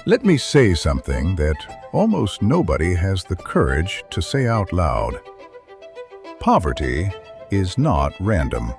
Let me say something that almost nobody has the courage to say out loud. Poverty is not random.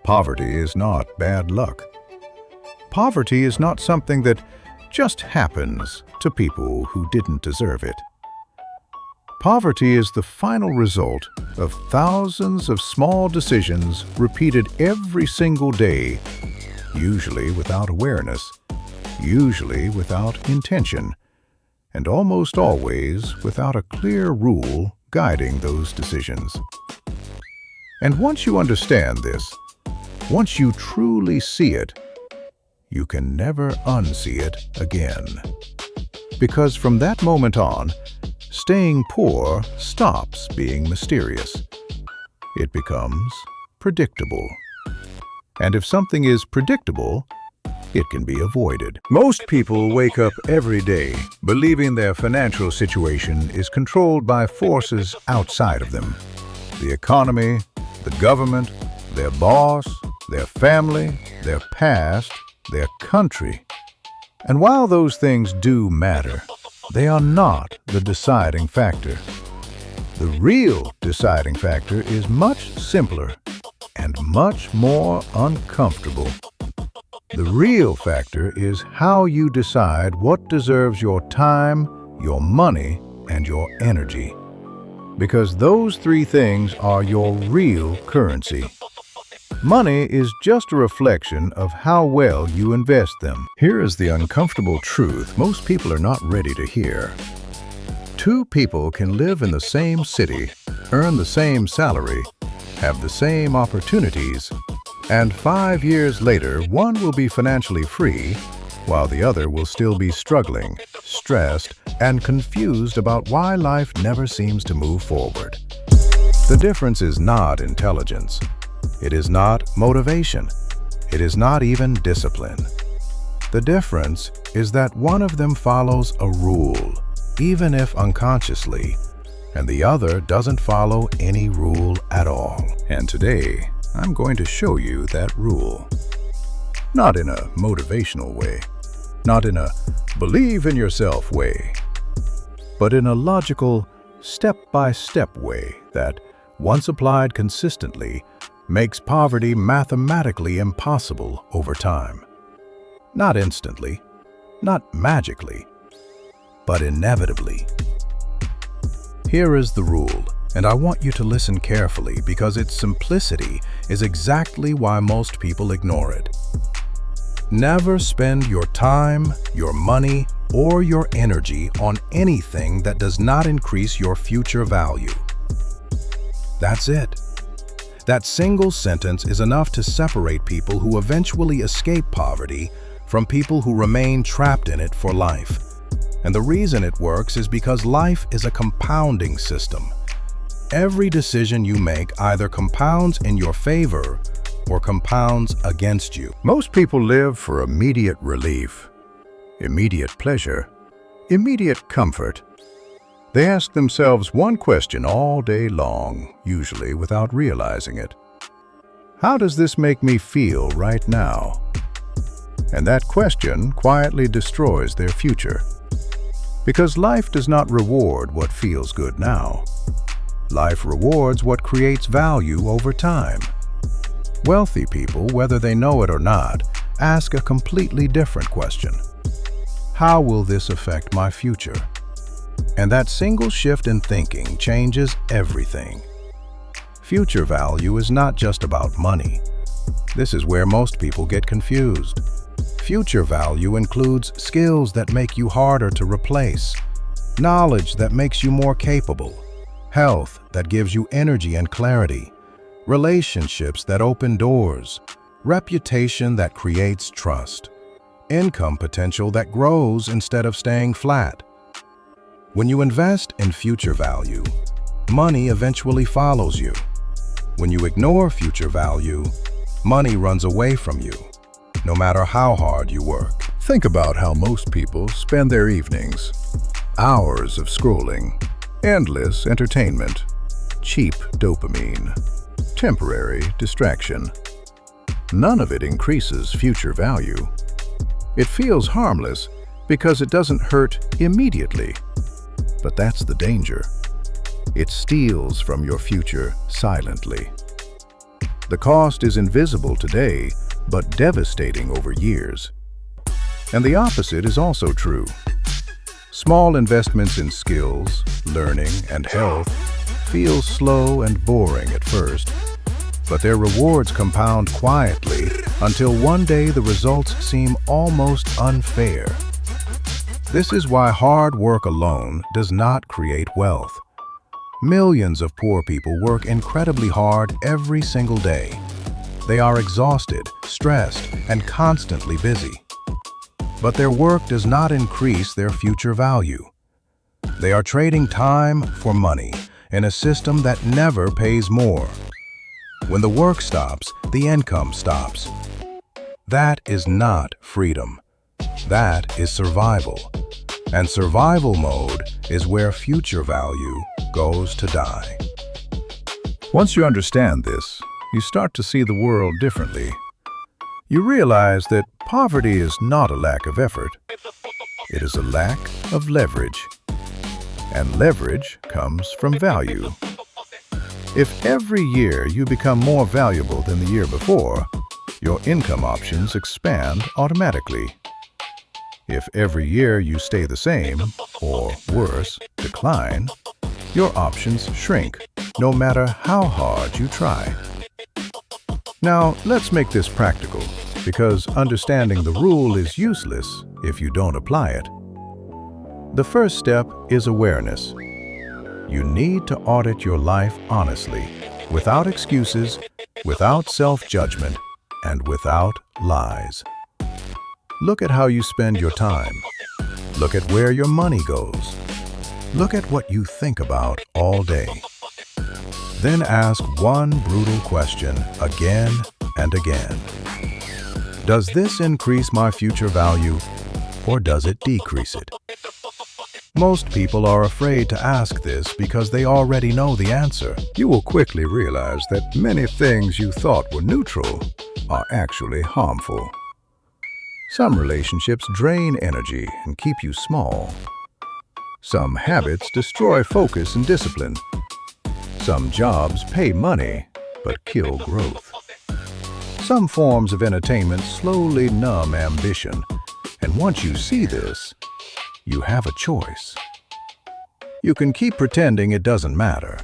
Poverty is not bad luck. Poverty is not something that just happens to people who didn't deserve it. Poverty is the final result of thousands of small decisions repeated every single day, usually without awareness, usually without intention, and almost always without a clear rule guiding those decisions. And once you understand this, once you truly see it, you can never unsee it again. Because from that moment on, staying poor stops being mysterious. It becomes predictable. And if something is predictable, it can be avoided. Most people wake up every day believing their financial situation is controlled by forces outside of them. The economy, the government, their boss, their family, their past, their country. And while those things do matter, they are not the deciding factor. The real deciding factor is much simpler and much more uncomfortable. The real factor is how you decide what deserves your time, your money, and your energy. Because those three things are your real currency. Money is just a reflection of how well you invest them. Here is the uncomfortable truth most people are not ready to hear. Two people can live in the same city, earn the same salary, have the same opportunities, and 5 years later, one will be financially free, while the other will still be struggling, stressed, and confused about why life never seems to move forward. The difference is not intelligence. It is not motivation. It is not even discipline. The difference is that one of them follows a rule, even if unconsciously, and the other doesn't follow any rule at all. And today, I'm going to show you that rule. Not in a motivational way, not in a believe in yourself way, but in a logical, step-by-step way that, once applied consistently, makes poverty mathematically impossible over time. Not instantly, not magically, but inevitably. Here is the rule, and I want you to listen carefully because its simplicity is exactly why most people ignore it. Never spend your time, your money, or your energy on anything that does not increase your future value. That's it. That single sentence is enough to separate people who eventually escape poverty from people who remain trapped in it for life. And the reason it works is because life is a compounding system. Every decision you make either compounds in your favor or compounds against you. Most people live for immediate relief, immediate pleasure, immediate comfort. They ask themselves one question all day long, usually without realizing it. How does this make me feel right now? And that question quietly destroys their future. Because life does not reward what feels good now. Life rewards what creates value over time. Wealthy people, whether they know it or not, ask a completely different question. How will this affect my future? And that single shift in thinking changes everything. Future value is not just about money. This is where most people get confused. Future value includes skills that make you harder to replace, knowledge that makes you more capable, health that gives you energy and clarity, relationships that open doors, reputation that creates trust, income potential that grows instead of staying flat. When you invest in future value, money eventually follows you. When you ignore future value, money runs away from you, no matter how hard you work. Think about how most people spend their evenings. Hours of scrolling, endless entertainment, cheap dopamine, temporary distraction. None of it increases future value. It feels harmless, because it doesn't hurt immediately. But that's the danger. It steals from your future silently. The cost is invisible today, but devastating over years. And the opposite is also true. Small investments in skills, learning, and health feel slow and boring at first, but their rewards compound quietly until one day the results seem almost unfair. This is why hard work alone does not create wealth. Millions of poor people work incredibly hard every single day. They are exhausted, stressed, and constantly busy. But their work does not increase their future value. They are trading time for money in a system that never pays more. When the work stops, the income stops. That is not freedom. That is survival. And survival mode is where future value goes to die. Once you understand this, you start to see the world differently. You realize that poverty is not a lack of effort. It is a lack of leverage. And leverage comes from value. If every year you become more valuable than the year before, your income options expand automatically. If every year you stay the same, or worse, decline, your options shrink, no matter how hard you try. Now, let's make this practical, because understanding the rule is useless if you don't apply it. The first step is awareness. You need to audit your life honestly, without excuses, without self-judgment, and without lies. Look at how you spend your time. Look at where your money goes. Look at what you think about all day. Then ask one brutal question again and again. Does this increase my future value, or does it decrease it? Most people are afraid to ask this because they already know the answer. You will quickly realize that many things you thought were neutral are actually harmful. Some relationships drain energy and keep you small. Some habits destroy focus and discipline. Some jobs pay money but kill growth. Some forms of entertainment slowly numb ambition, and once you see this, you have a choice. You can keep pretending it doesn't matter,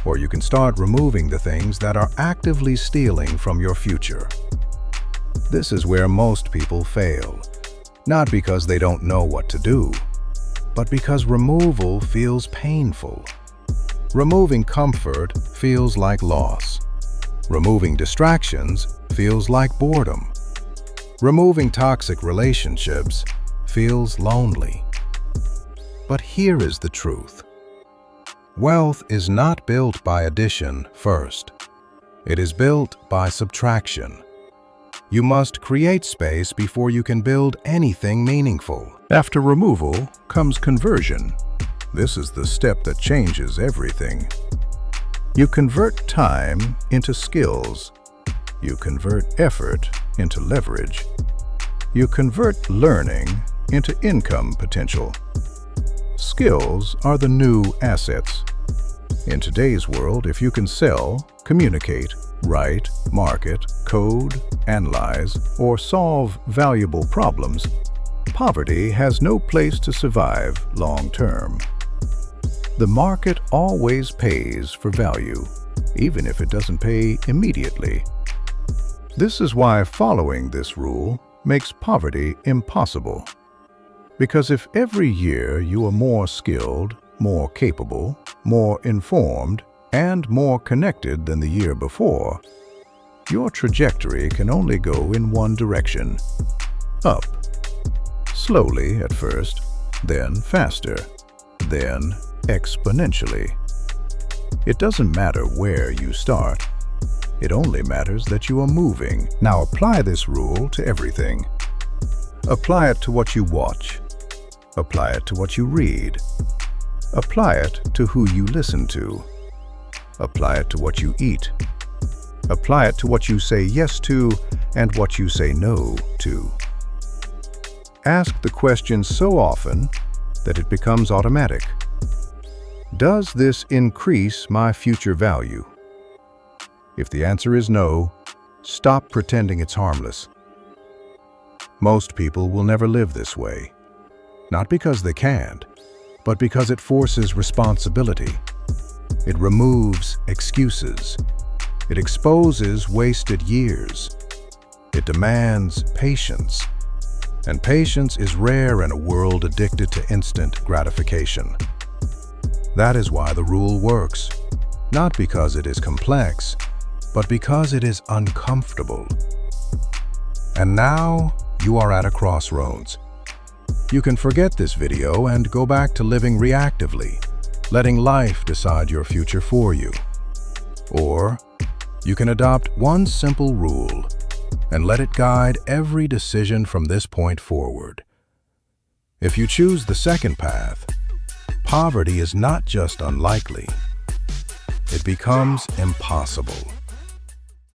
or you can start removing the things that are actively stealing from your future. This is where most people fail, not because they don't know what to do, but because removal feels painful. Removing comfort feels like loss. Removing distractions feels like boredom. Removing toxic relationships feels lonely. But here is the truth. Wealth is not built by addition first. It is built by subtraction. You must create space before you can build anything meaningful. After removal comes conversion. This is the step that changes everything. You convert time into skills. You convert effort into leverage. You convert learning into income potential. Skills are the new assets. In today's world, if you can sell, communicate, write, market, code, analyze, or solve valuable problems, poverty has no place to survive long-term. The market always pays for value, even if it doesn't pay immediately. This is why following this rule makes poverty impossible. Because if every year you are more skilled, more capable, more informed, and more connected than the year before, your trajectory can only go in one direction: up. Slowly at first, then faster, then exponentially. It doesn't matter where you start. It only matters that you are moving. Now apply this rule to everything. Apply it to what you watch. Apply it to what you read. Apply it to who you listen to. Apply it to what you eat. Apply it to what you say yes to and what you say no to. Ask the question so often that it becomes automatic. Does this increase my future value? If the answer is no, stop pretending it's harmless. Most people will never live this way, not because they can't, but because it forces responsibility. It removes excuses. It exposes wasted years. It demands patience. And patience is rare in a world addicted to instant gratification. That is why the rule works, not because it is complex, but because it is uncomfortable. And now you are at a crossroads. You can forget this video and go back to living reactively, letting life decide your future for you. Or you can adopt one simple rule and let it guide every decision from this point forward. If you choose the second path, poverty is not just unlikely, it becomes impossible.